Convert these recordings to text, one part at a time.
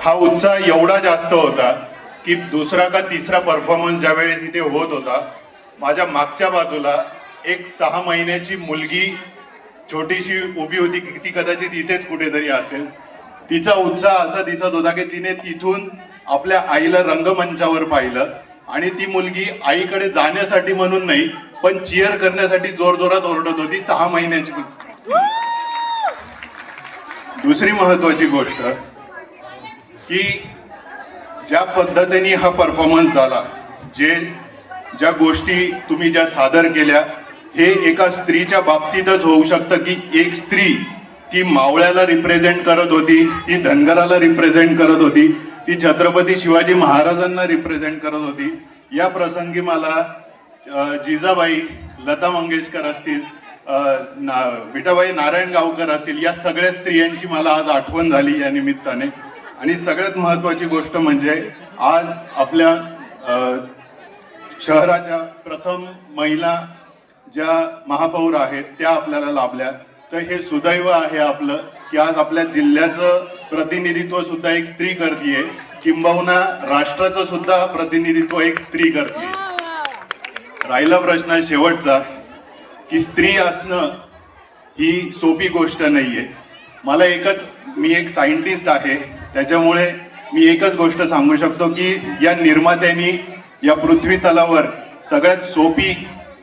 हा उत्साह एवढा जास्त होता की दुसरा का तिसरा परफॉर्मन्स ज्या वेळेस इथे होत होता, माझ्या मागच्या बाजूला एक 6 महिन्याची मुलगी छोटीशी उभी होती, ती कदाचित इथेच कुठेतरी असेल. तिचा उत्साह असा दिसत होता की तिने तिथून आपल्या आईला रंगमंचावर पाहिलं आणि ती मुलगी आईकडे जाण्यासाठी म्हणून नाही, पण चिअर करण्यासाठी जोरजोरात ओरडत होती. 6 महिन्याची. दुसरी महत्वाची गोष्ट की ज्या पद्धतीने हा परफॉर्मन्स झाला, ज्या गोष्टी तुम्ही ज्या सादर केल्या, हे एका स्त्रीच्या बाबतीतच होऊ शकतं की एक स्त्री ती मावळ्याला रिप्रेझेंट करत होती, ती धनगराला रिप्रेझेंट करत होती, ती छत्रपती शिवाजी महाराजांना रिप्रेझेंट करत होती. या प्रसंगी मला जिजाबाई, लता मंगेशकर असतील, विठाबाई नारायणगावकर असतील, या सगळ्या स्त्रियांची मला आज आठवण झाली या निमित्ताने. आणि सगळ्यात महत्वाची गोष्ट म्हणजे आज आपल्या शहराच्या प्रथम महिला ज्या महापौर आहेत त्या आपल्याला लाभल्या. तर हे सुदैव आहे आपलं की आज आपल्या जिल्ह्याचं प्रतिनिधित्व सुद्धा एक स्त्री करतीये, किंबहुना राष्ट्राचं सुद्धा प्रतिनिधित्व एक स्त्री करते. राहिला प्रश्न शेवटचा की स्त्री असणं ही सोपी गोष्ट नाहीये. मला मी एक सायंटिस्ट आहे, त्याच्यामुळे मी एकच गोष्ट सांगू शकतो की या निर्मात्यांनी या पृथ्वी तलावर सगळ्यात सोपी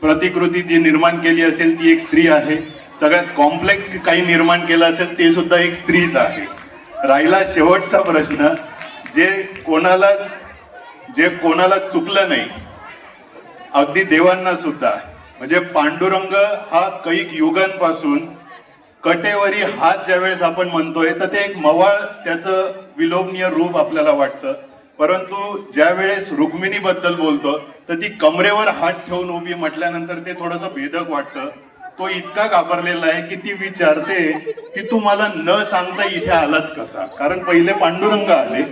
प्रतिकृती जी निर्माण केली असेल ती एक स्त्री आहे. सगळ्यात कॉम्प्लेक्स काही निर्माण केलं असेल ते सुद्धा एक स्त्रीच आहे. राहिला शेवटचा प्रश्न, जे कोणाला चुकलं नाही, अगदी देवांना सुद्धा, म्हणजे पांडुरंग हा कैक युगांपासून कटेवरी हात ज्यावेळेस आपण म्हणतोय तर ते एक मवाळ त्याचं विलोभनीय रूप आपल्याला वाटतं. परंतु ज्या वेळेस रुक्मिणी बद्दल बोलतो तर ती कमरेवर हात ठेवून उभी म्हटल्यानंतर ते थोडंसं भेदक वाटतं. तो इतका घाबरलेला आहे की ती विचारते की तू मला न सांगता इथे आलाच कसा, कारण पहिले पांडुरंग आले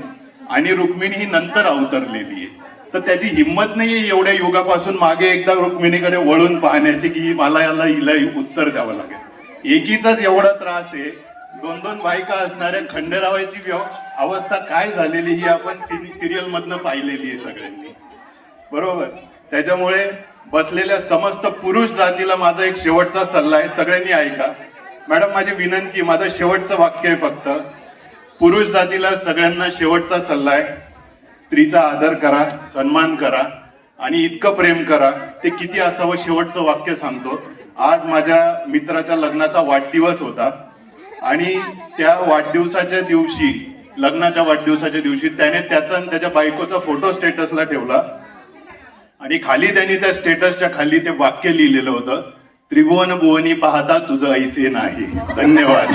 आणि रुक्मिणी ही नंतर अवतरलेली आहे. तर त्याची हिंमत नाहीये एवढ्या युगापासून मागे एकदा रुक्मिणीकडे वळून पाहण्याची की हिला उत्तर द्यावं लागेल. एकीचाच एवढा त्रास आहे, 2-2 बायका असणाऱ्या खंडेरावाची अवस्था काय झालेली ही आपण सिरियल मधनं पाहिलेली आहे सगळ्यांनी, बरोबर. त्याच्यामुळे बसलेल्या समस्त पुरुष जातीला माझा एक शेवटचा सल्ला आहे, सगळ्यांनी ऐका. मॅडम, माझी विनंती, माझं शेवटचं वाक्य आहे फक्त. पुरुष जातीला सगळ्यांना शेवटचा सल्ला आहे, स्त्रीचा आदर करा, सन्मान करा आणि इतकं प्रेम करा. ते किती असावं शेवटचं वाक्य सांगतो. आज माझ्या मित्राच्या लग्नाचा वाढदिवस होता आणि त्या वाढदिवसाच्या दिवशी, लग्नाच्या वाढदिवसाच्या दिवशी त्याने त्याचा आणि त्याच्या बायकोचा फोटो स्टेटसला ठेवला आणि खाली त्यांनी त्या स्टेटसच्या खाली ते वाक्य लिहिलेलं होतं, त्रिभुवन भुवनी पाहता तुझं ऐसे नाही. धन्यवाद.